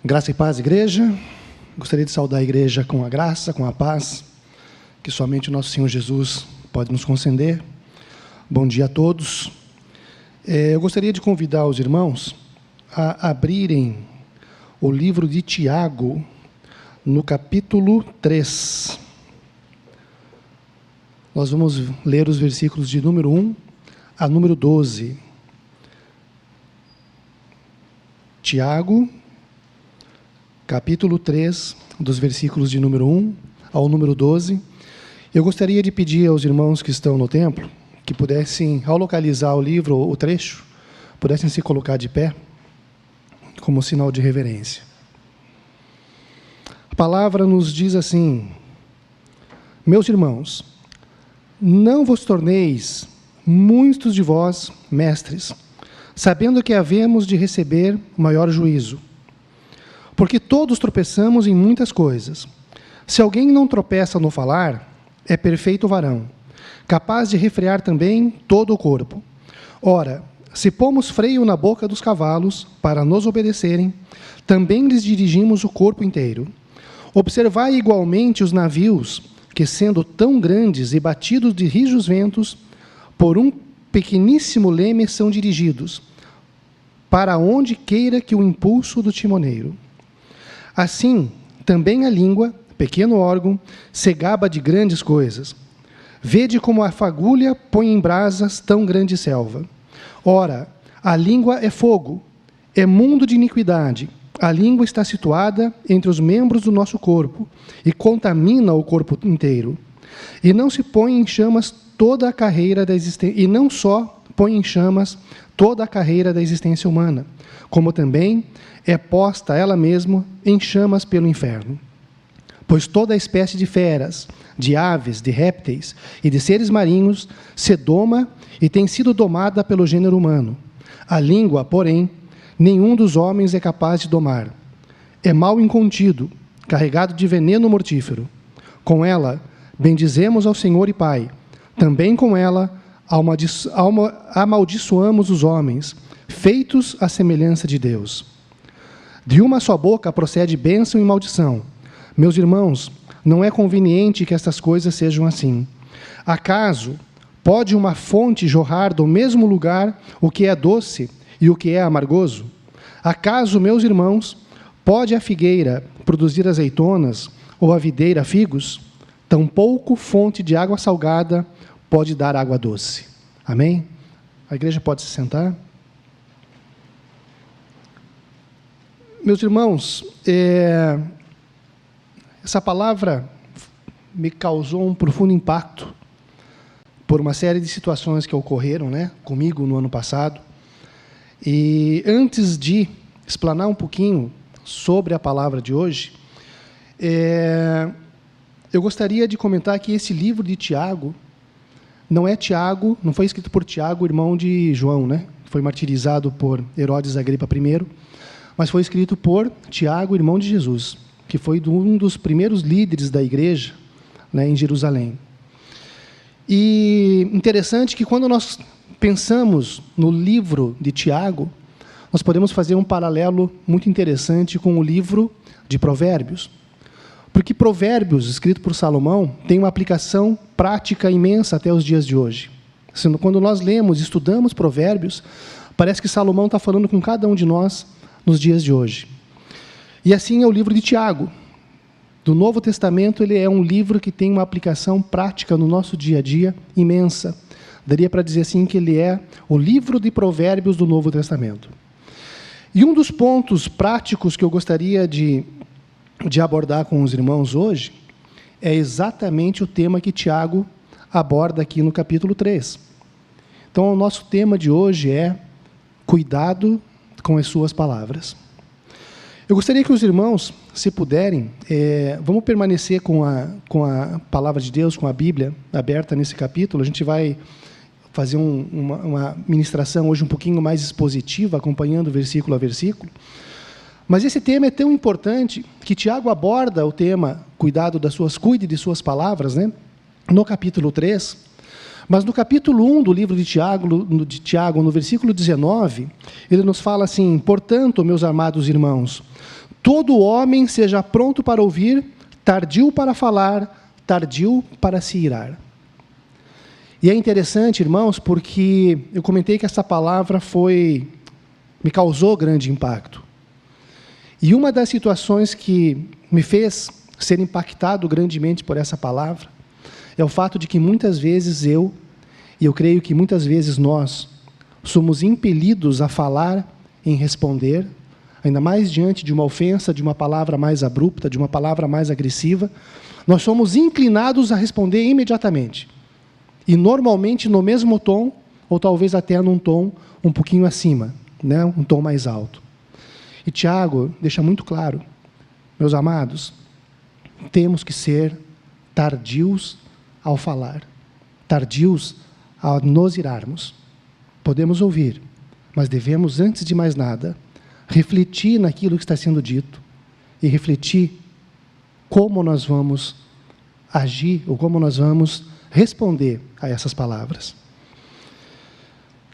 Graça e paz, igreja. Gostaria de saudar a igreja com a graça, com a paz, que somente o nosso Senhor Jesus pode nos conceder. Bom dia a todos. Eu gostaria de convidar os irmãos a abrirem o livro de Tiago, no capítulo 3. Nós vamos ler os versículos de número 1 a número 12. Tiago, capítulo 3, dos versículos de número 1 ao número 12. Eu gostaria de pedir aos irmãos que estão no templo, que pudessem, ao localizar o livro, o trecho, pudessem se colocar de pé, como sinal de reverência. A palavra nos diz assim: meus irmãos, não vos torneis muitos de vós mestres, sabendo que havemos de receber maior juízo. Porque todos tropeçamos em muitas coisas. Se alguém não tropeça no falar, é perfeito varão, capaz de refrear também todo o corpo. Ora, se pomos freio na boca dos cavalos para nos obedecerem, também lhes dirigimos o corpo inteiro. Observai igualmente os navios, que sendo tão grandes e batidos de rijos ventos, por um pequeníssimo leme são dirigidos, para onde queira que o impulso do timoneiro. Assim, também a língua, pequeno órgão, se gaba de grandes coisas. Vede como a fagulha põe em brasas tão grande selva. Ora, a língua é fogo, é mundo de iniquidade. A língua está situada entre os membros do nosso corpo e contamina o corpo inteiro. E não se põe em chamas toda a carreira da existência, e não só põe em chamas toda a carreira da existência humana, como também é posta ela mesma em chamas pelo inferno. Pois toda a espécie de feras, de aves, de répteis e de seres marinhos se doma e tem sido domada pelo gênero humano. A língua, porém, nenhum dos homens é capaz de domar. É mal incontido, carregado de veneno mortífero. Com ela, bendizemos ao Senhor e Pai. Também com ela, amaldiçoamos os homens, feitos à semelhança de Deus. De uma só boca procede bênção e maldição. Meus irmãos, não é conveniente que estas coisas sejam assim. Acaso pode uma fonte jorrar do mesmo lugar o que é doce e o que é amargoso? Acaso, meus irmãos, pode a figueira produzir azeitonas ou a videira figos? Tampouco fonte de água salgada pode dar água doce. Amém? A igreja pode se sentar? Meus irmãos, essa palavra me causou um profundo impacto por uma série de situações que ocorreram, comigo no ano passado. E antes de explanar um pouquinho sobre a palavra de hoje, eu gostaria de comentar que esse livro de Tiago não foi escrito por Tiago, irmão de João, foi martirizado por Herodes Agripa I, mas foi escrito por Tiago, irmão de Jesus, que foi um dos primeiros líderes da igreja, em Jerusalém. E interessante que quando nós pensamos no livro de Tiago, nós podemos fazer um paralelo muito interessante com o livro de Provérbios. Porque Provérbios, escrito por Salomão, tem uma aplicação prática imensa até os dias de hoje. Quando nós lemos, estudamos Provérbios, parece que Salomão está falando com cada um de nós nos dias de hoje. E assim é o livro de Tiago. Do Novo Testamento, ele é um livro que tem uma aplicação prática no nosso dia a dia imensa. Daria para dizer assim que ele é o livro de Provérbios do Novo Testamento. E um dos pontos práticos que eu gostaria de abordar com os irmãos hoje é exatamente o tema que Tiago aborda aqui no capítulo 3. Então, o nosso tema de hoje é cuidado com as suas palavras. Eu gostaria que os irmãos, se puderem, vamos permanecer com a palavra de Deus, com a Bíblia aberta nesse capítulo. A gente vai fazer uma ministração hoje um pouquinho mais expositiva, acompanhando versículo a versículo. Mas esse tema é tão importante que Tiago aborda o tema cuide de suas palavras, no capítulo 3, Mas no capítulo 1 do livro de Tiago, no versículo 19, ele nos fala assim: portanto, meus amados irmãos, todo homem seja pronto para ouvir, tardio para falar, tardio para se irar. E é interessante, irmãos, porque eu comentei que essa palavra me causou grande impacto. E uma das situações que me fez ser impactado grandemente por essa palavra é o fato de que muitas vezes e eu creio que muitas vezes nós, somos impelidos a falar em responder, ainda mais diante de uma ofensa, de uma palavra mais abrupta, de uma palavra mais agressiva, nós somos inclinados a responder imediatamente. E normalmente no mesmo tom, ou talvez até num tom um pouquinho acima, né? Um tom mais alto. E Tiago deixa muito claro, meus amados, temos que ser tardios ao falar, tardios a nos irarmos. Podemos ouvir, mas devemos, antes de mais nada, refletir naquilo que está sendo dito e refletir como nós vamos agir ou como nós vamos responder a essas palavras.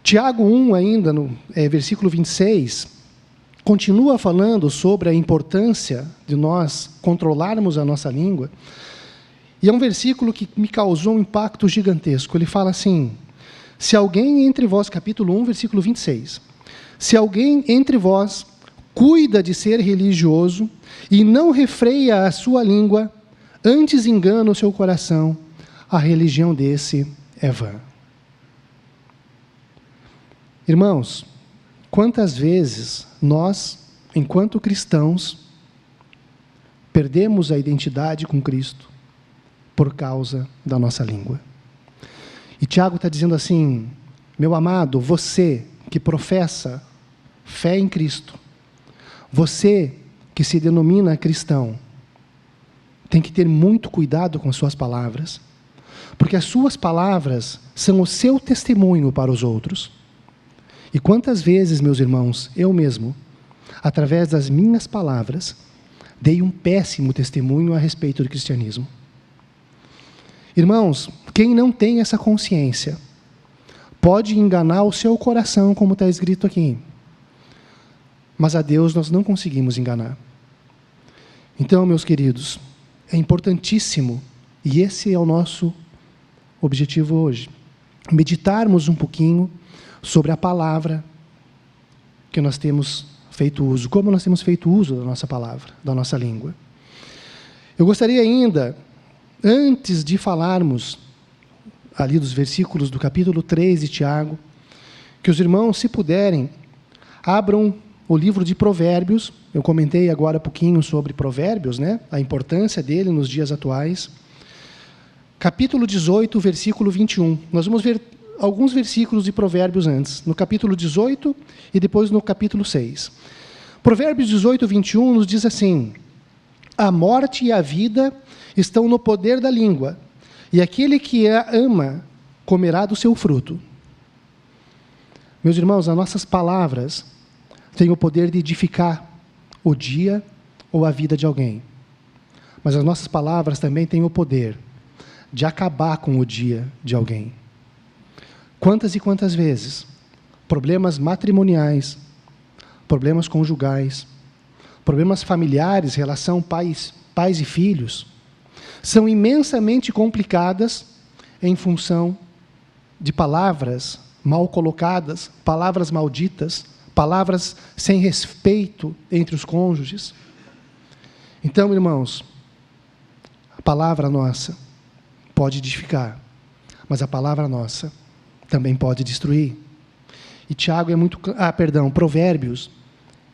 Tiago 1, ainda, no versículo 26, continua falando sobre a importância de nós controlarmos a nossa língua. E é um versículo que me causou um impacto gigantesco. Ele fala assim: se alguém entre vós, capítulo 1, versículo 26, se alguém entre vós cuida de ser religioso e não refreia a sua língua, antes engana o seu coração, a religião desse é vã. Irmãos, quantas vezes nós, enquanto cristãos, perdemos a identidade com Cristo por causa da nossa língua? E Tiago está dizendo assim: meu amado, você que professa fé em Cristo, você que se denomina cristão, tem que ter muito cuidado com as suas palavras, porque as suas palavras são o seu testemunho para os outros. E quantas vezes, meus irmãos, eu mesmo, através das minhas palavras, dei um péssimo testemunho a respeito do cristianismo. Irmãos, quem não tem essa consciência, pode enganar o seu coração, como está escrito aqui. Mas a Deus nós não conseguimos enganar. Então, meus queridos, é importantíssimo, e esse é o nosso objetivo hoje, meditarmos um pouquinho sobre a palavra que nós temos feito uso, como nós temos feito uso da nossa palavra, da nossa língua. Eu gostaria ainda, antes de falarmos ali dos versículos do capítulo 3 de Tiago, que os irmãos, se puderem, abram o livro de Provérbios. Eu comentei agora um pouquinho sobre Provérbios, né? A importância dele nos dias atuais. Capítulo 18, versículo 21. Nós vamos ver alguns versículos de Provérbios antes, no capítulo 18 e depois no capítulo 6. Provérbios 18, 21 nos diz assim: a morte e a vida estão no poder da língua, e aquele que a ama comerá do seu fruto. Meus irmãos, as nossas palavras têm o poder de edificar o dia ou a vida de alguém. Mas as nossas palavras também têm o poder de acabar com o dia de alguém. Quantas e quantas vezes problemas matrimoniais, problemas conjugais, problemas familiares, relação pais e filhos, são imensamente complicadas em função de palavras mal colocadas, palavras malditas, palavras sem respeito entre os cônjuges. Então, irmãos, a palavra nossa pode edificar, mas a palavra nossa também pode destruir. E Tiago Provérbios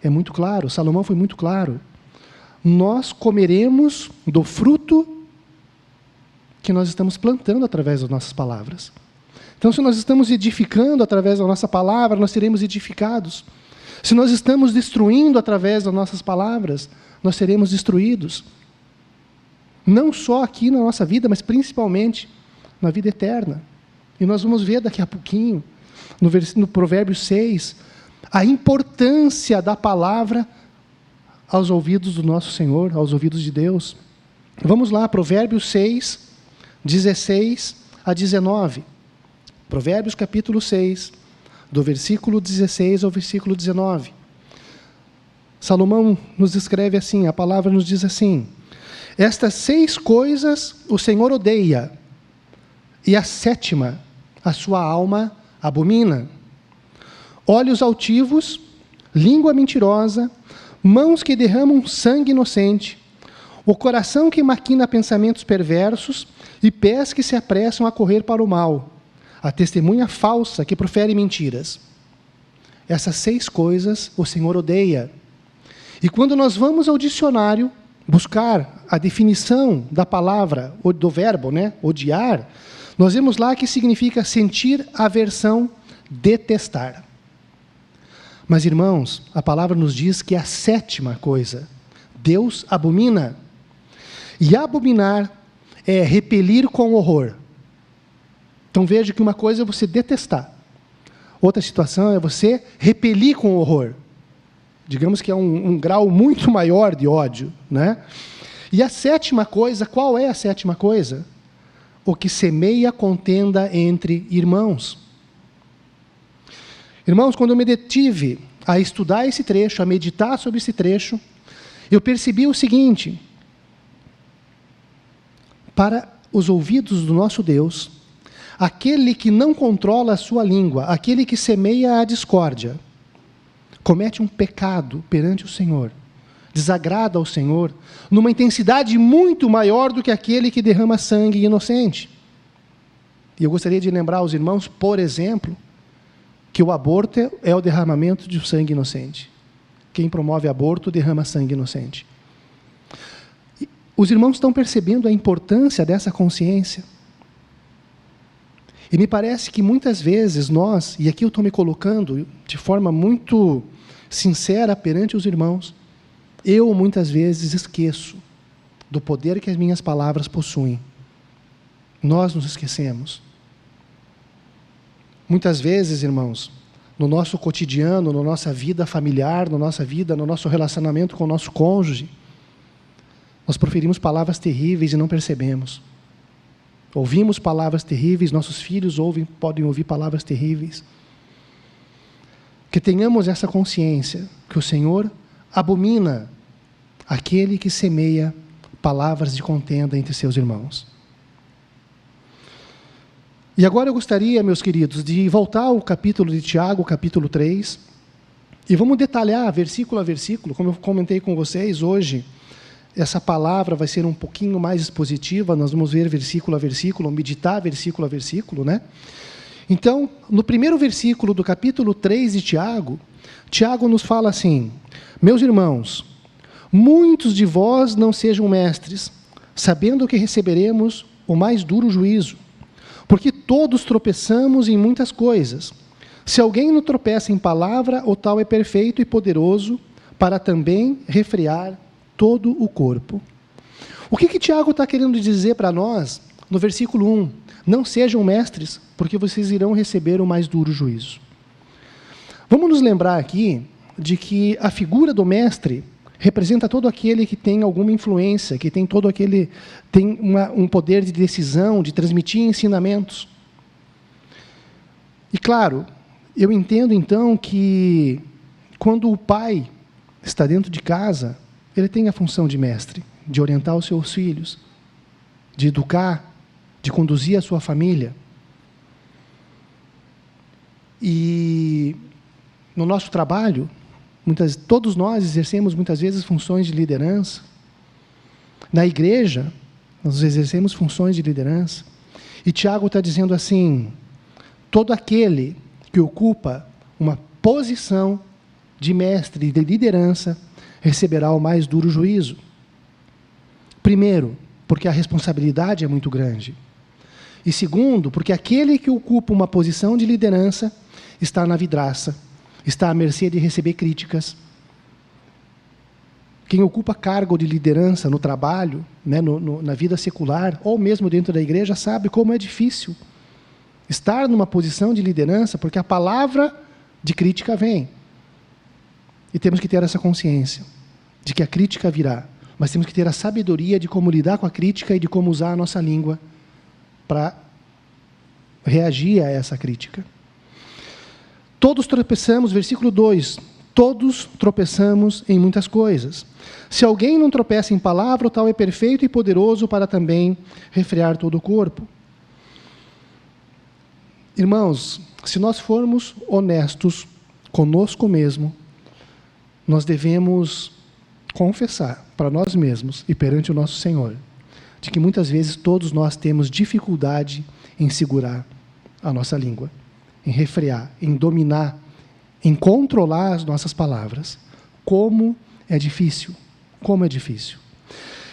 é muito claro, Salomão foi muito claro. Nós comeremos do fruto que nós estamos plantando através das nossas palavras. Então, se nós estamos edificando através da nossa palavra, nós seremos edificados. Se nós estamos destruindo através das nossas palavras, nós seremos destruídos. Não só aqui na nossa vida, mas principalmente na vida eterna. E nós vamos ver daqui a pouquinho, no Provérbios 6, a importância da palavra aos ouvidos do nosso Senhor, aos ouvidos de Deus. Vamos lá, Provérbios 6, 16 a 19. Provérbios capítulo 6, do versículo 16 ao versículo 19. Salomão nos escreve assim, a palavra nos diz assim: estas 6 coisas o Senhor odeia, e a 7ª a sua alma abomina: olhos altivos, língua mentirosa, mãos que derramam sangue inocente, o coração que maquina pensamentos perversos e pés que se apressam a correr para o mal, a testemunha falsa que profere mentiras. Essas 6 coisas o Senhor odeia. E quando nós vamos ao dicionário buscar a definição da palavra, ou do verbo, odiar, nós vemos lá que significa sentir aversão, detestar. Mas, irmãos, a palavra nos diz que é a 7ª coisa. Deus abomina. E abominar é repelir com horror. Então veja que uma coisa é você detestar. Outra situação é você repelir com horror. Digamos que é um grau muito maior de ódio, E a 7ª coisa, qual é a 7ª coisa? O que semeia contenda entre irmãos. Irmãos, quando eu me detive a estudar esse trecho, a meditar sobre esse trecho, eu percebi o seguinte: para os ouvidos do nosso Deus, aquele que não controla a sua língua, aquele que semeia a discórdia, comete um pecado perante o Senhor, desagrada ao Senhor, numa intensidade muito maior do que aquele que derrama sangue inocente. E eu gostaria de lembrar aos irmãos, por exemplo, que o aborto é o derramamento de sangue inocente. Quem promove aborto derrama sangue inocente. E os irmãos estão percebendo a importância dessa consciência? E me parece que muitas vezes nós, e aqui eu estou me colocando de forma muito sincera perante os irmãos, eu muitas vezes esqueço do poder que as minhas palavras possuem. Nós nos esquecemos. Muitas vezes, irmãos, no nosso cotidiano, na nossa vida familiar, na nossa vida, no nosso relacionamento com o nosso cônjuge, nós proferimos palavras terríveis e não percebemos. Ouvimos palavras terríveis, nossos filhos podem ouvir palavras terríveis. Que tenhamos essa consciência, que o Senhor abomina aquele que semeia palavras de contenda entre seus irmãos. E agora eu gostaria, meus queridos, de voltar ao capítulo de Tiago, capítulo 3, e vamos detalhar versículo a versículo, como eu comentei com vocês hoje. Essa palavra vai ser um pouquinho mais expositiva, nós vamos ver versículo a versículo, meditar versículo a versículo, Então, no primeiro versículo do capítulo 3 de Tiago, Tiago nos fala assim: meus irmãos, muitos de vós não sejam mestres, sabendo que receberemos o mais duro juízo, porque todos tropeçamos em muitas coisas. Se alguém não tropeça em palavra, o tal é perfeito e poderoso para também refrear todo o corpo. O que Tiago está querendo dizer para nós no versículo 1? Não sejam mestres, porque vocês irão receber o mais duro juízo. Vamos nos lembrar aqui de que a figura do mestre representa todo aquele que tem alguma influência, que tem um poder de decisão, de transmitir ensinamentos. E claro, eu entendo então que quando o pai está dentro de casa, ele tem a função de mestre, de orientar os seus filhos, de educar, de conduzir a sua família. E no nosso trabalho, todos nós exercemos muitas vezes funções de liderança. Na igreja, nós exercemos funções de liderança. E Tiago está dizendo assim: todo aquele que ocupa uma posição de mestre, de liderança, receberá o mais duro juízo. Primeiro, porque a responsabilidade é muito grande. E segundo, porque aquele que ocupa uma posição de liderança está na vidraça, está à mercê de receber críticas. Quem ocupa cargo de liderança no trabalho, na vida secular, ou mesmo dentro da igreja, sabe como é difícil estar numa posição de liderança, porque a palavra de crítica vem. E temos que ter essa consciência de que a crítica virá, mas temos que ter a sabedoria de como lidar com a crítica e de como usar a nossa língua para reagir a essa crítica. Todos tropeçamos, versículo 2, todos tropeçamos em muitas coisas. Se alguém não tropeça em palavra, o tal é perfeito e poderoso para também refrear todo o corpo. Irmãos, se nós formos honestos conosco mesmo, nós devemos confessar para nós mesmos e perante o nosso Senhor, de que muitas vezes todos nós temos dificuldade em segurar a nossa língua, em refrear, em dominar, em controlar as nossas palavras. Como é difícil, como é difícil.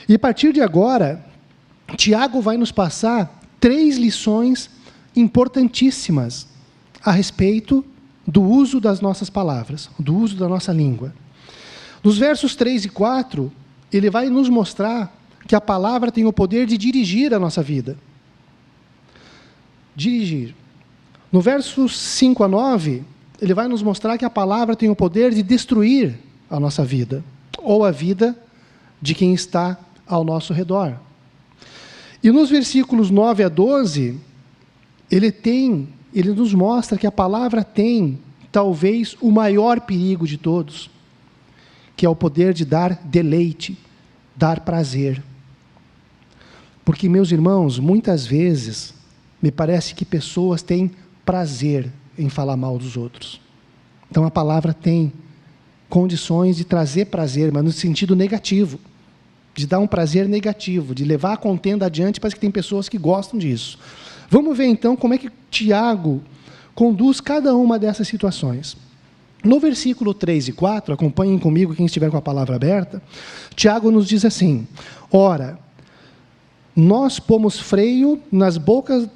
E a partir de agora, Tiago vai nos passar 3 lições importantíssimas a respeito do uso das nossas palavras, do uso da nossa língua. Nos versos 3 e 4, ele vai nos mostrar que a palavra tem o poder de dirigir a nossa vida. Dirigir. No versos 5 a 9, ele vai nos mostrar que a palavra tem o poder de destruir a nossa vida, ou a vida de quem está ao nosso redor. E nos versículos 9 a 12, ele nos mostra que a palavra tem, talvez, o maior perigo de todos, que é o poder de dar deleite, dar prazer. Porque, meus irmãos, muitas vezes, me parece que pessoas têm prazer em falar mal dos outros. Então, a palavra tem condições de trazer prazer, mas no sentido negativo, de dar um prazer negativo, de levar a contenda adiante, parece que tem pessoas que gostam disso. Vamos ver, então, como é que Tiago conduz cada uma dessas situações. No versículo 3 e 4, acompanhem comigo quem estiver com a palavra aberta, Tiago nos diz assim: ora, nós pomos freio nas bocas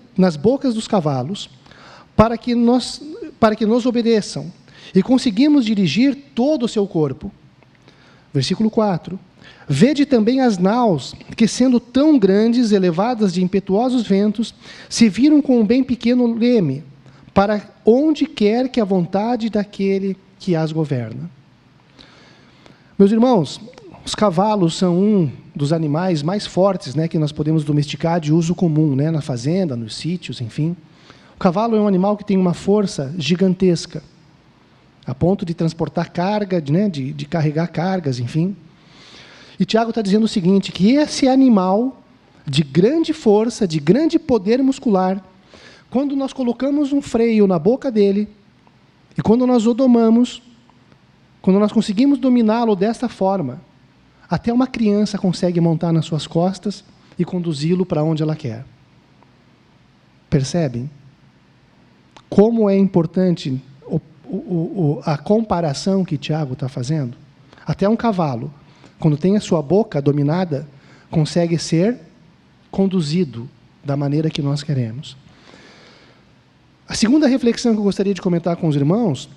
dos cavalos, para que nos obedeçam, e conseguimos dirigir todo o seu corpo. Versículo 4. Vede também as naus, que sendo tão grandes, elevadas de impetuosos ventos, se viram com um bem pequeno leme, para onde quer que a vontade daquele que as governa. Meus irmãos, os cavalos são um dos animais mais fortes, né, que nós podemos domesticar de uso comum, né, na fazenda, nos sítios, enfim. O cavalo é um animal que tem uma força gigantesca, a ponto de transportar carga, né, de carregar cargas, enfim. E Tiago está dizendo o seguinte, que esse animal de grande força, de grande poder muscular, quando nós colocamos um freio na boca dele, e quando nós o domamos, quando nós conseguimos dominá-lo desta forma, até uma criança consegue montar nas suas costas e conduzi-lo para onde ela quer. Percebem? Como é importante a comparação que Tiago está fazendo? Até um cavalo, quando tem a sua boca dominada, consegue ser conduzido da maneira que nós queremos. A segunda reflexão que eu gostaria de comentar com os irmãos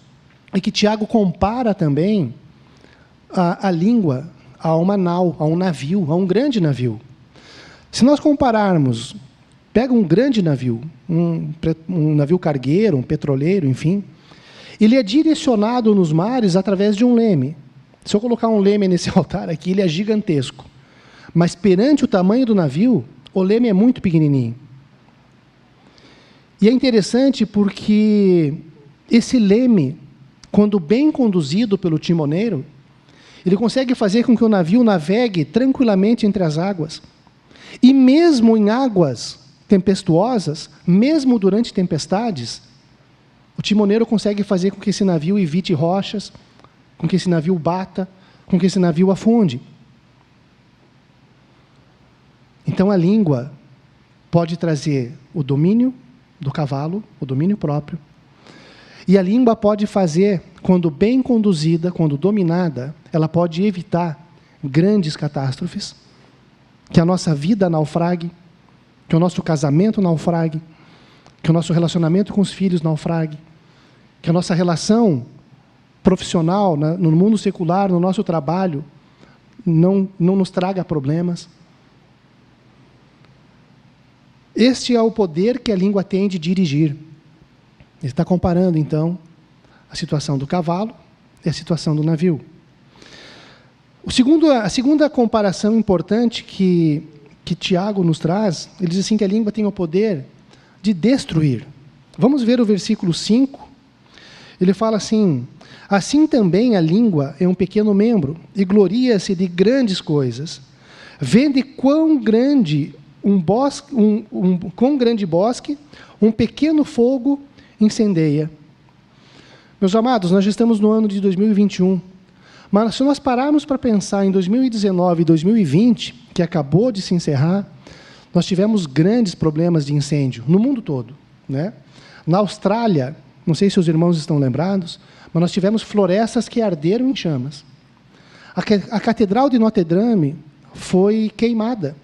é que Tiago compara também a língua a uma nau, a um navio, a um grande navio. Se nós compararmos, pega um grande navio, um navio cargueiro, um petroleiro, enfim, ele é direcionado nos mares através de um leme. Se eu colocar um leme nesse altar aqui, ele é gigantesco. Mas perante o tamanho do navio, o leme é muito pequenininho. E é interessante porque esse leme, quando bem conduzido pelo timoneiro, ele consegue fazer com que o navio navegue tranquilamente entre as águas. E mesmo em águas tempestuosas, mesmo durante tempestades, o timoneiro consegue fazer com que esse navio evite rochas, com que esse navio bata, com que esse navio afunde. Então a língua pode trazer o domínio do cavalo, o domínio próprio. E a língua pode fazer, quando bem conduzida, quando dominada, ela pode evitar grandes catástrofes, que a nossa vida naufrague, que o nosso casamento naufrague, que o nosso relacionamento com os filhos naufrague, que a nossa relação profissional, no mundo secular, no nosso trabalho, não nos traga problemas. Este é o poder que a língua tem de dirigir. Ele está comparando, então, a situação do cavalo e a situação do navio. A segunda comparação importante que Tiago nos traz, ele diz assim que a língua tem o poder de destruir. Vamos ver o versículo 5. Ele fala assim: assim também a língua é um pequeno membro, e gloria-se de grandes coisas. Vede quão grande quão grande bosque, um pequeno fogo incendeia. Meus amados, nós já estamos no ano de 2021. Mas se nós pararmos para pensar em 2019 e 2020, que acabou de se encerrar, nós tivemos grandes problemas de incêndio no mundo todo, né? Na Austrália, não sei se os irmãos estão lembrados, mas nós tivemos florestas que arderam em chamas. A Catedral de Notre Dame foi queimada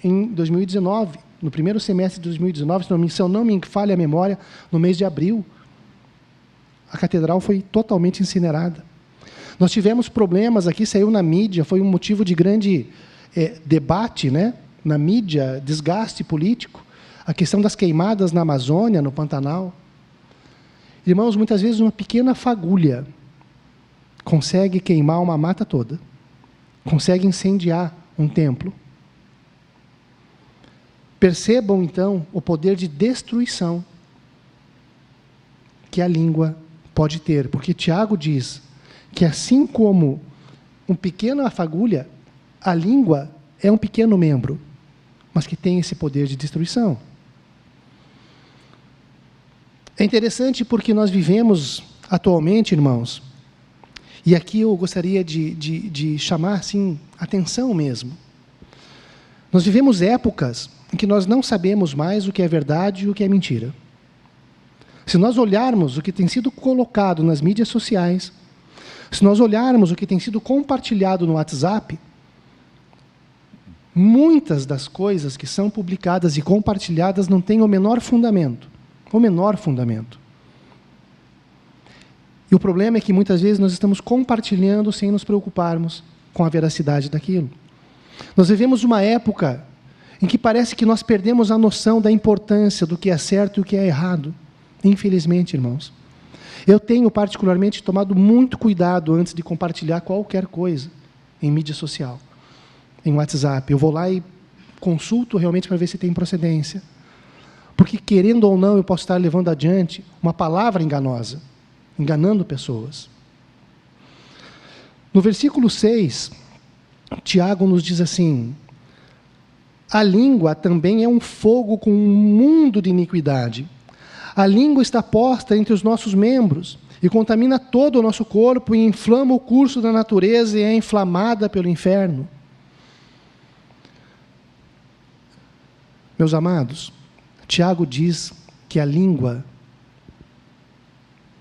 em 2019, no primeiro semestre de 2019, se eu não me falha a memória, no mês de abril. A catedral foi totalmente incinerada. Nós tivemos problemas aqui, saiu na mídia, foi um motivo de grande debate, né? Na mídia, desgaste político, a questão das queimadas na Amazônia, no Pantanal. Irmãos, muitas vezes uma pequena fagulha consegue queimar uma mata toda, consegue incendiar um templo. Percebam, então, o poder de destruição que a língua pode ter, porque Tiago diz que assim como uma pequena fagulha, a língua é um pequeno membro, mas que tem esse poder de destruição. É interessante porque nós vivemos atualmente, irmãos, e aqui eu gostaria de chamar assim, atenção mesmo. Nós vivemos épocas em que nós não sabemos mais o que é verdade e o que é mentira. Se nós olharmos o que tem sido colocado nas mídias sociais, se nós olharmos o que tem sido compartilhado no WhatsApp, muitas das coisas que são publicadas e compartilhadas não têm o menor fundamento. O menor fundamento. E o problema é que muitas vezes nós estamos compartilhando sem nos preocuparmos com a veracidade daquilo. Nós vivemos uma época em que parece que nós perdemos a noção da importância do que é certo e o que é errado. Infelizmente, irmãos. Eu tenho particularmente tomado muito cuidado antes de compartilhar qualquer coisa em mídia social, em WhatsApp. Eu vou lá e consulto realmente para ver se tem procedência. Porque, querendo ou não, eu posso estar levando adiante uma palavra enganosa, enganando pessoas. No versículo 6, Tiago nos diz assim: a língua também é um fogo com um mundo de iniquidade. A língua está posta entre os nossos membros e contamina todo o nosso corpo e inflama o curso da natureza e é inflamada pelo inferno. Meus amados, Tiago diz que a língua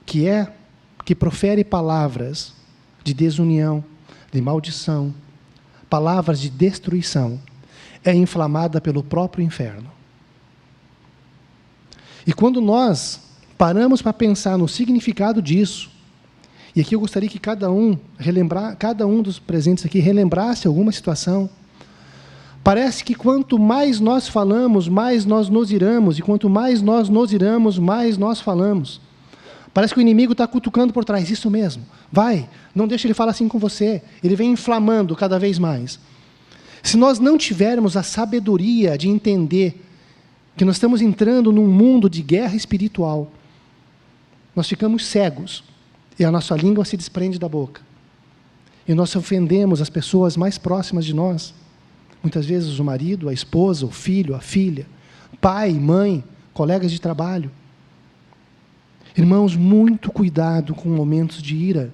que profere palavras de desunião, de maldição, palavras de destruição, é inflamada pelo próprio inferno. E quando nós paramos para pensar no significado disso, e aqui eu gostaria que cada um dos presentes aqui relembrasse alguma situação, parece que quanto mais nós falamos, mais nós nos iramos, e quanto mais nós nos iramos, mais nós falamos. Parece que o inimigo está cutucando por trás, isso mesmo, vai, não deixa ele falar assim com você, ele vem inflamando cada vez mais. Se nós não tivermos a sabedoria de entender que nós estamos entrando num mundo de guerra espiritual, nós ficamos cegos, e a nossa língua se desprende da boca. E nós ofendemos as pessoas mais próximas de nós, muitas vezes o marido, a esposa, o filho, a filha, pai, mãe, colegas de trabalho. Irmãos, muito cuidado com momentos de ira,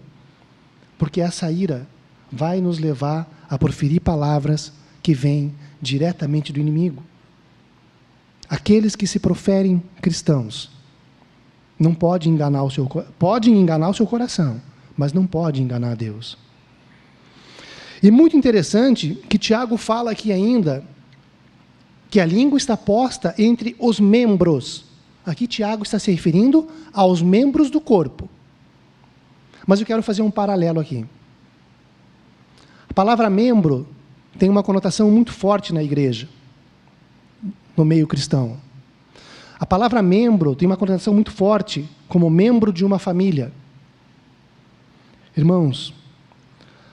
porque essa ira vai nos levar a proferir palavras que vêm diretamente do inimigo. Aqueles que se proferem cristãos não podem enganar podem enganar o seu coração, mas não podem enganar a Deus. E muito interessante que Tiago fala aqui ainda que a língua está posta entre os membros. Aqui Tiago está se referindo aos membros do corpo. Mas eu quero fazer um paralelo aqui. A palavra membro tem uma conotação muito forte na igreja, no meio cristão. A palavra membro tem uma conotação muito forte como membro de uma família. Irmãos,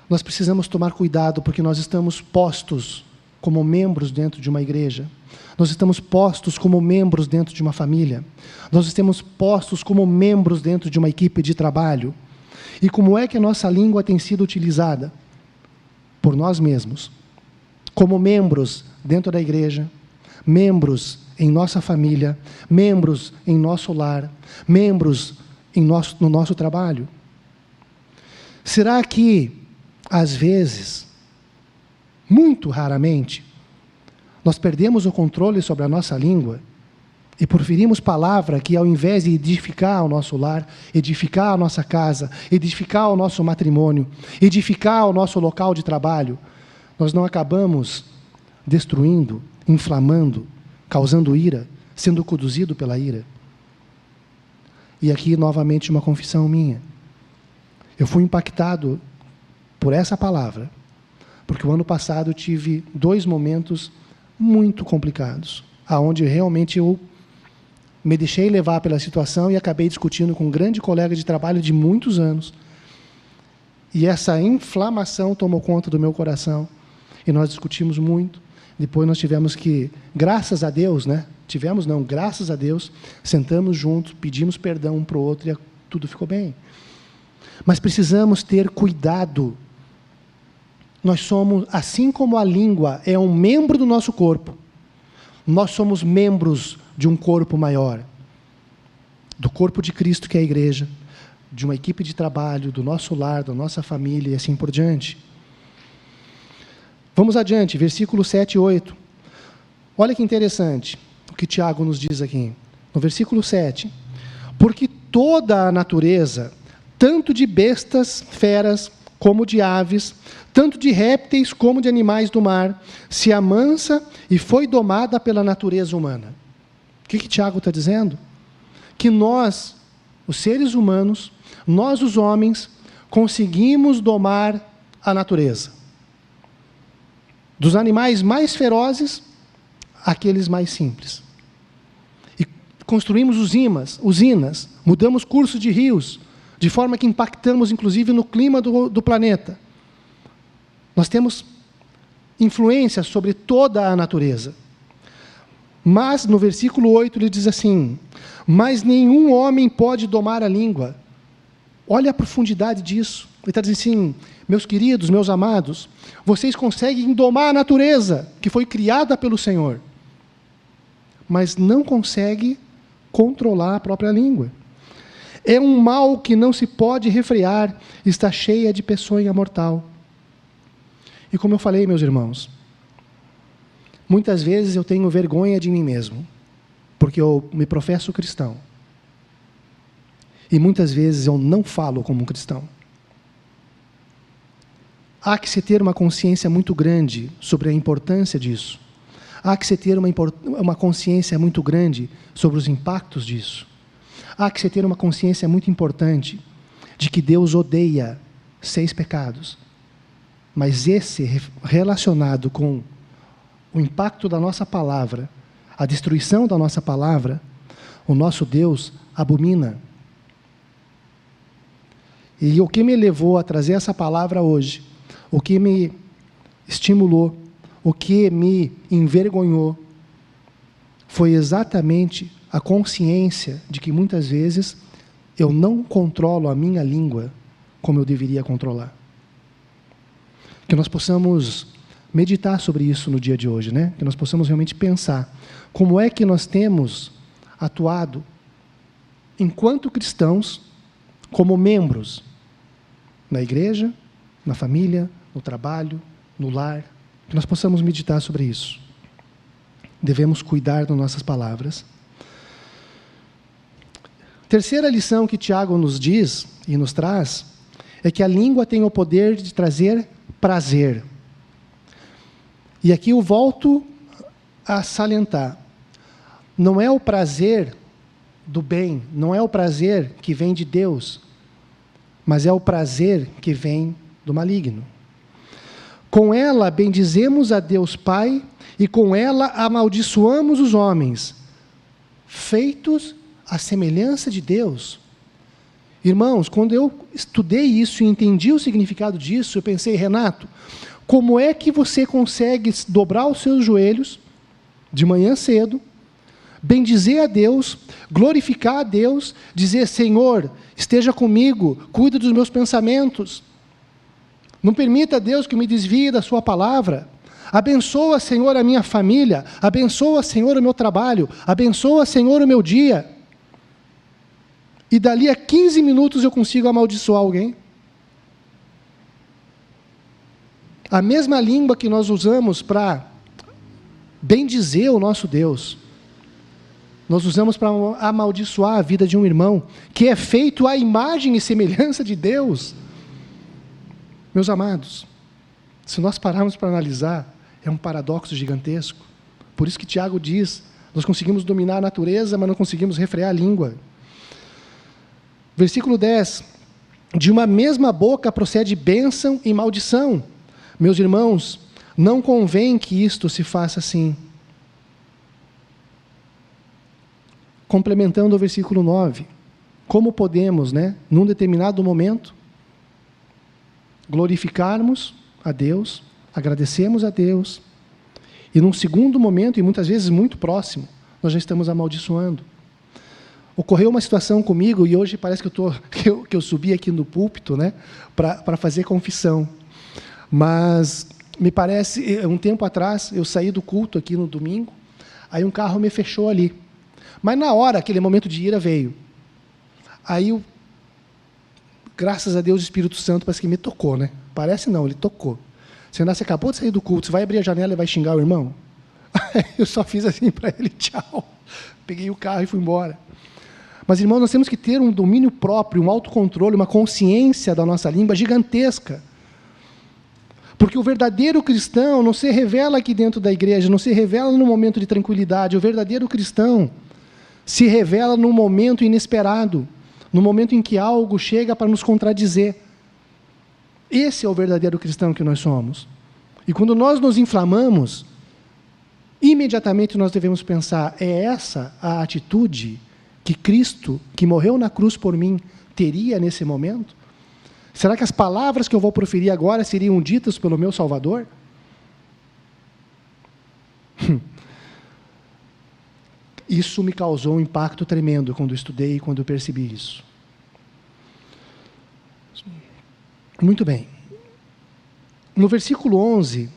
nós precisamos tomar cuidado porque nós estamos postos como membros dentro de uma igreja. Nós estamos postos como membros dentro de uma família. Nós estamos postos como membros dentro de uma equipe de trabalho. E como é que a nossa língua tem sido utilizada? Por nós mesmos. Como membros dentro da igreja, membros em nossa família, membros em nosso lar, membros no nosso trabalho. Será que, às vezes, muito raramente, nós perdemos o controle sobre a nossa língua e proferimos palavra que, ao invés de edificar o nosso lar, edificar a nossa casa, edificar o nosso matrimônio, edificar o nosso local de trabalho, nós não acabamos destruindo, inflamando, causando ira, sendo conduzido pela ira? E aqui, novamente, uma confissão minha. Eu fui impactado por essa palavra, porque o ano passado eu tive 2 momentos muito complicados, aonde realmente eu me deixei levar pela situação e acabei discutindo com um grande colega de trabalho de muitos anos. E essa inflamação tomou conta do meu coração. E nós discutimos muito. Depois nós tivemos que, graças a Deus, graças a Deus, sentamos juntos, pedimos perdão um para o outro e tudo ficou bem. Mas precisamos ter cuidado. Nós somos, assim como a língua é um membro do nosso corpo, nós somos membros de um corpo maior, do corpo de Cristo, que é a igreja, de uma equipe de trabalho, do nosso lar, da nossa família e assim por diante. Vamos adiante, versículo 7 e 8. Olha que interessante o que Tiago nos diz aqui. No versículo 7. Porque toda a natureza, tanto de bestas, feras, como de aves, tanto de répteis como de animais do mar, se amansa e foi domada pela natureza humana. O que Tiago está dizendo? Que nós, os seres humanos, nós os homens, conseguimos domar a natureza. Dos animais mais ferozes, àqueles mais simples. E construímos usinas, mudamos cursos de rios, de forma que impactamos, inclusive, no clima do planeta. Nós temos influência sobre toda a natureza. Mas, no versículo 8, ele diz assim: mas nenhum homem pode domar a língua. Olha a profundidade disso. Ele está dizendo assim: meus queridos, meus amados, vocês conseguem domar a natureza, que foi criada pelo Senhor, mas não conseguem controlar a própria língua. É um mal que não se pode refrear, está cheia de peçonha mortal. E como eu falei, meus irmãos, muitas vezes eu tenho vergonha de mim mesmo, porque eu me professo cristão. E muitas vezes eu não falo como um cristão. Há que se ter uma consciência muito grande sobre a importância disso. Há que se ter uma consciência muito grande sobre os impactos disso. Há que se ter uma consciência muito importante de que Deus odeia 6 pecados. Mas esse relacionado com o impacto da nossa palavra, a destruição da nossa palavra, o nosso Deus abomina. E o que me levou a trazer essa palavra hoje, o que me estimulou, o que me envergonhou, foi exatamente a consciência de que muitas vezes eu não controlo a minha língua como eu deveria controlar. Que nós possamos meditar sobre isso no dia de hoje, né? Que nós possamos realmente pensar como é que nós temos atuado enquanto cristãos, como membros na igreja, na família, no trabalho, no lar. Que nós possamos meditar sobre isso. Devemos cuidar das nossas palavras. Terceira lição que Tiago nos diz e nos traz é que a língua tem o poder de trazer prazer. E aqui eu volto a salientar. Não é o prazer do bem, não é o prazer que vem de Deus, mas é o prazer que vem do maligno. Com ela bendizemos a Deus Pai e com ela amaldiçoamos os homens, feitos à semelhança de Deus. Irmãos, quando eu estudei isso e entendi o significado disso, eu pensei: Renato, como é que você consegue dobrar os seus joelhos de manhã cedo, bendizer a Deus, glorificar a Deus, dizer: Senhor, esteja comigo, cuida dos meus pensamentos. Não permita, Deus, que eu me desvie da sua palavra. Abençoa, Senhor, a minha família. Abençoa, Senhor, o meu trabalho. Abençoa, Senhor, o meu dia. E dali a 15 minutos eu consigo amaldiçoar alguém. A mesma língua que nós usamos para bendizer o nosso Deus, nós usamos para amaldiçoar a vida de um irmão, que é feito à imagem e semelhança de Deus. Meus amados, se nós pararmos para analisar, é um paradoxo gigantesco. Por isso que Tiago diz, nós conseguimos dominar a natureza, mas não conseguimos refrear a língua. Versículo 10, de uma mesma boca procede bênção e maldição. Meus irmãos, não convém que isto se faça assim. Complementando o versículo 9, como podemos, num determinado momento, glorificarmos a Deus, agradecemos a Deus, e num segundo momento, e muitas vezes muito próximo, nós já estamos amaldiçoando. Ocorreu uma situação comigo, e hoje parece que eu subi aqui no púlpito, para fazer confissão. Mas me parece, um tempo atrás, eu saí do culto aqui no domingo, aí um carro me fechou ali. Mas na hora, aquele momento de ira veio. Aí, graças a Deus, o Espírito Santo parece que me tocou, Parece não, ele tocou. Você acabou de sair do culto, você vai abrir a janela e vai xingar o irmão? Eu só fiz assim para ele, tchau. Peguei o carro e fui embora. Mas, irmão, nós temos que ter um domínio próprio, um autocontrole, uma consciência da nossa língua gigantesca. Porque o verdadeiro cristão não se revela aqui dentro da igreja, não se revela no momento de tranquilidade. O verdadeiro cristão se revela num momento inesperado, no momento em que algo chega para nos contradizer. Esse é o verdadeiro cristão que nós somos. E quando nós nos inflamamos, imediatamente nós devemos pensar: é essa a atitude que Cristo, que morreu na cruz por mim, teria nesse momento? Será que as palavras que eu vou proferir agora seriam ditas pelo meu Salvador? Isso me causou um impacto tremendo quando eu estudei e quando eu percebi isso. Muito bem. No versículo 11,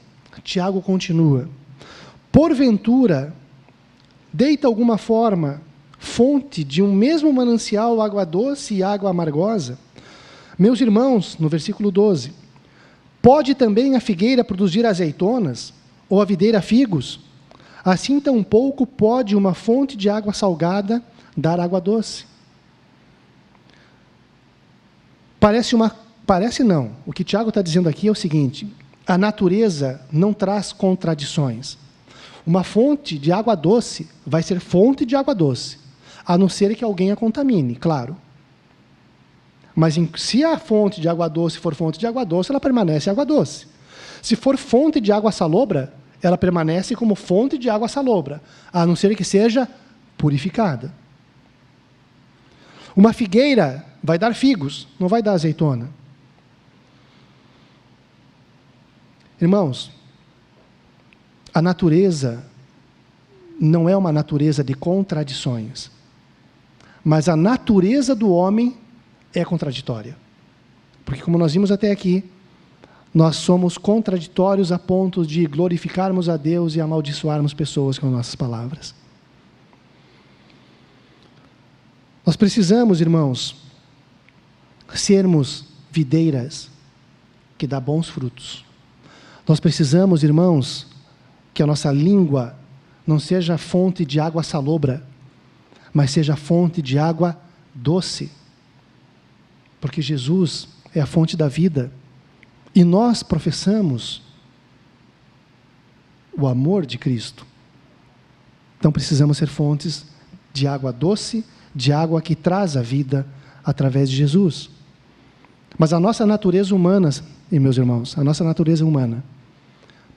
Tiago continua: porventura, deita alguma forma fonte de um mesmo manancial água doce e água amargosa? Meus irmãos, no versículo 12, pode também a figueira produzir azeitonas, ou a videira figos? Assim tampouco pode uma fonte de água salgada dar água doce. Parece não. O que Tiago está dizendo aqui é o seguinte: a natureza não traz contradições. Uma fonte de água doce vai ser fonte de água doce, a não ser que alguém a contamine, claro. Mas se a fonte de água doce for fonte de água doce, ela permanece água doce. Se for fonte de água salobra, ela permanece como fonte de água salobra, a não ser que seja purificada. Uma figueira vai dar figos, não vai dar azeitona. Irmãos, a natureza não é uma natureza de contradições, mas a natureza do homem é contraditória. Porque, como nós vimos até aqui, nós somos contraditórios a ponto de glorificarmos a Deus e amaldiçoarmos pessoas com nossas palavras. Nós precisamos, irmãos, sermos videiras que dá bons frutos. Nós precisamos, irmãos, que a nossa língua não seja fonte de água salobra, mas seja fonte de água doce. Porque Jesus é a fonte da vida. E nós professamos o amor de Cristo. Então precisamos ser fontes de água doce, de água que traz a vida através de Jesus. Mas a nossa natureza humana, e meus irmãos, a nossa natureza humana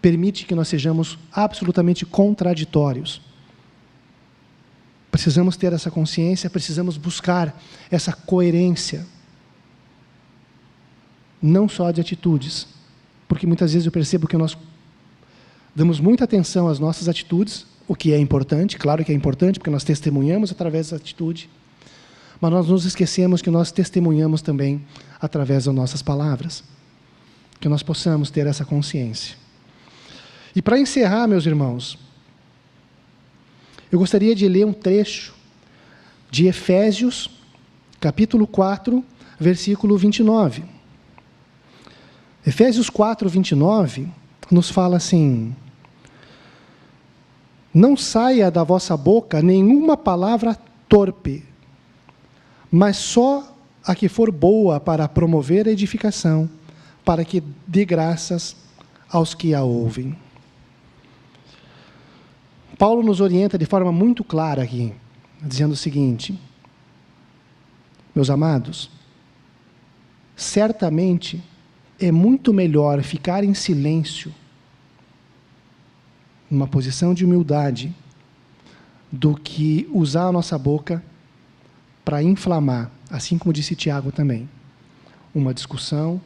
permite que nós sejamos absolutamente contraditórios. Precisamos ter essa consciência, precisamos buscar essa coerência. Não só de atitudes, porque muitas vezes eu percebo que nós damos muita atenção às nossas atitudes, o que é importante, claro que é importante, porque nós testemunhamos através da atitude, mas nós nos esquecemos que nós testemunhamos também através das nossas palavras. Que nós possamos ter essa consciência. E para encerrar, meus irmãos, eu gostaria de ler um trecho de Efésios, capítulo 4, versículo 29. Efésios 4, 29, nos fala assim: não saia da vossa boca nenhuma palavra torpe, mas só a que for boa para promover a edificação, para que dê graças aos que a ouvem. Paulo nos orienta de forma muito clara aqui, dizendo o seguinte: meus amados, certamente é muito melhor ficar em silêncio, numa posição de humildade, do que usar a nossa boca para inflamar, assim como disse Tiago também, uma discussão,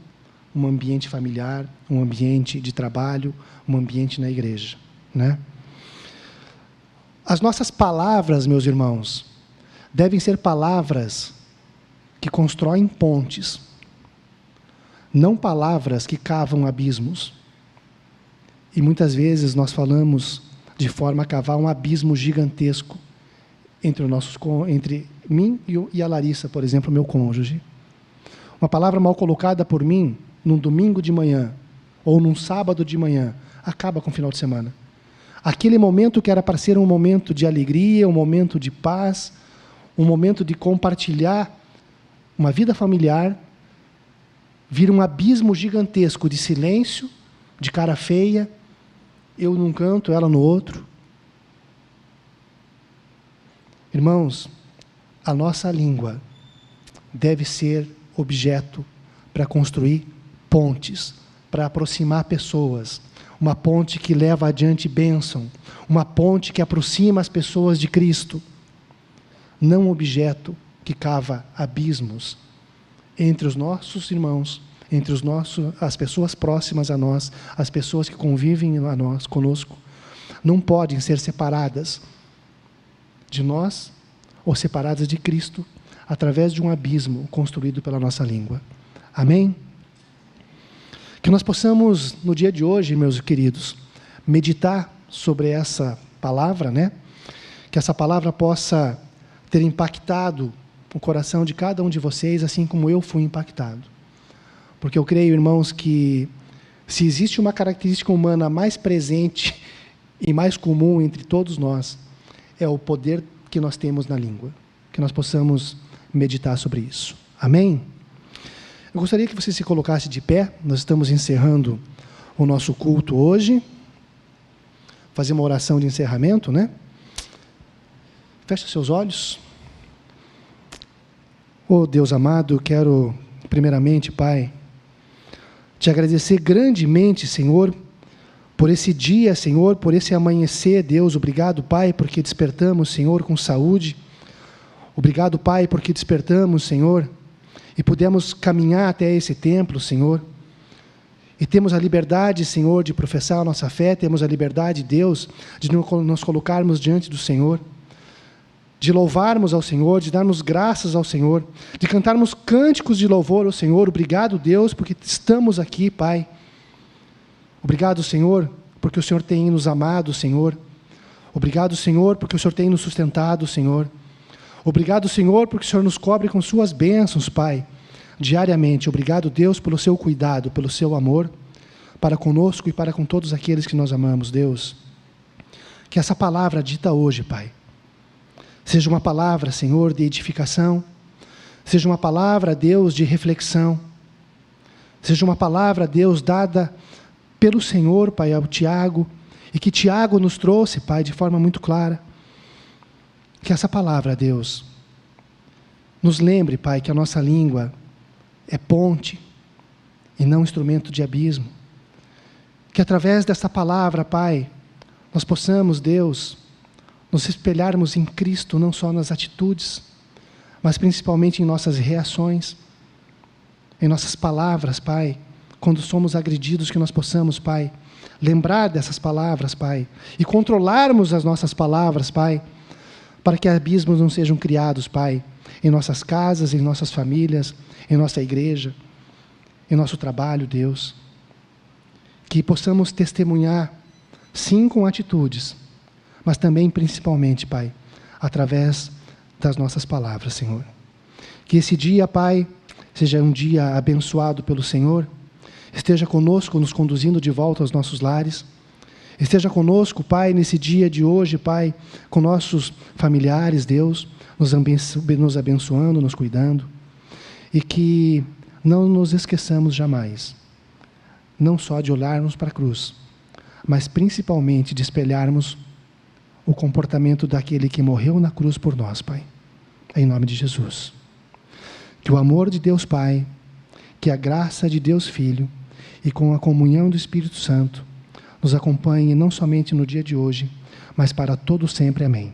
um ambiente familiar, um ambiente de trabalho, um ambiente na igreja, né? As nossas palavras, meus irmãos, devem ser palavras que constroem pontes, não palavras que cavam abismos. E muitas vezes nós falamos de forma a cavar um abismo gigantesco entre mim e a Larissa, por exemplo, meu cônjuge. Uma palavra mal colocada por mim num domingo de manhã ou num sábado de manhã acaba com o final de semana. Aquele momento que era para ser um momento de alegria, um momento de paz, um momento de compartilhar uma vida familiar, vira um abismo gigantesco de silêncio, de cara feia, eu num canto, ela no outro. Irmãos, a nossa língua deve ser objeto para construir pontes, para aproximar pessoas, uma ponte que leva adiante bênção, uma ponte que aproxima as pessoas de Cristo, não um objeto que cava abismos entre os nossos irmãos, entre as pessoas próximas a nós, as pessoas que convivem conosco, não podem ser separadas de nós ou separadas de Cristo através de um abismo construído pela nossa língua. Amém? Que nós possamos, no dia de hoje, meus queridos, meditar sobre essa palavra, né? Que essa palavra possa ter impactado o coração de cada um de vocês, assim como eu fui impactado. Porque eu creio, irmãos, que se existe uma característica humana mais presente e mais comum entre todos nós, é o poder que nós temos na língua. Que nós possamos meditar sobre isso. Amém? Eu gostaria que você se colocasse de pé. Nós estamos encerrando o nosso culto hoje. Fazer uma oração de encerramento, né? Feche seus olhos. Oh, Deus amado, eu quero, primeiramente, Pai, te agradecer grandemente, Senhor, por esse dia, Senhor, por esse amanhecer, Deus. Obrigado, Pai, porque despertamos, Senhor, com saúde. Obrigado, Pai, porque despertamos, Senhor, e pudemos caminhar até esse templo, Senhor. E temos a liberdade, Senhor, de professar a nossa fé, temos a liberdade, Deus, de nos colocarmos diante do Senhor, de louvarmos ao Senhor, de darmos graças ao Senhor, de cantarmos cânticos de louvor ao Senhor. Obrigado, Deus, porque estamos aqui, Pai. Obrigado, Senhor, porque o Senhor tem nos amado, Senhor. Obrigado, Senhor, porque o Senhor tem nos sustentado, Senhor. Obrigado, Senhor, porque o Senhor nos cobre com suas bênçãos, Pai, diariamente. Obrigado, Deus, pelo seu cuidado, pelo seu amor, para conosco e para com todos aqueles que nós amamos, Deus. Que essa palavra dita hoje, Pai, seja uma palavra, Senhor, de edificação, seja uma palavra, Deus, de reflexão, seja uma palavra, Deus, dada pelo Senhor, Pai, ao Tiago, e que Tiago nos trouxe, Pai, de forma muito clara. Que essa palavra, Deus, nos lembre, Pai, que a nossa língua é ponte e não instrumento de abismo. Que através dessa palavra, Pai, nós possamos, Deus, nos espelharmos em Cristo, não só nas atitudes, mas principalmente em nossas reações, em nossas palavras, Pai. Quando somos agredidos, que nós possamos, Pai, lembrar dessas palavras, Pai, e controlarmos as nossas palavras, Pai, para que abismos não sejam criados, Pai, em nossas casas, em nossas famílias, em nossa igreja, em nosso trabalho, Deus. Que possamos testemunhar, sim, com atitudes, mas também, principalmente, Pai, através das nossas palavras, Senhor. Que esse dia, Pai, seja um dia abençoado pelo Senhor, esteja conosco, nos conduzindo de volta aos nossos lares, esteja conosco, Pai, nesse dia de hoje, Pai, com nossos familiares, Deus, nos abençoando, nos cuidando, e que não nos esqueçamos jamais, não só de olharmos para a cruz, mas principalmente de espelharmos o comportamento daquele que morreu na cruz por nós, Pai, em nome de Jesus. Que o amor de Deus Pai, que a graça de Deus Filho e com a comunhão do Espírito Santo nos acompanhe não somente no dia de hoje, mas para todo sempre. Amém.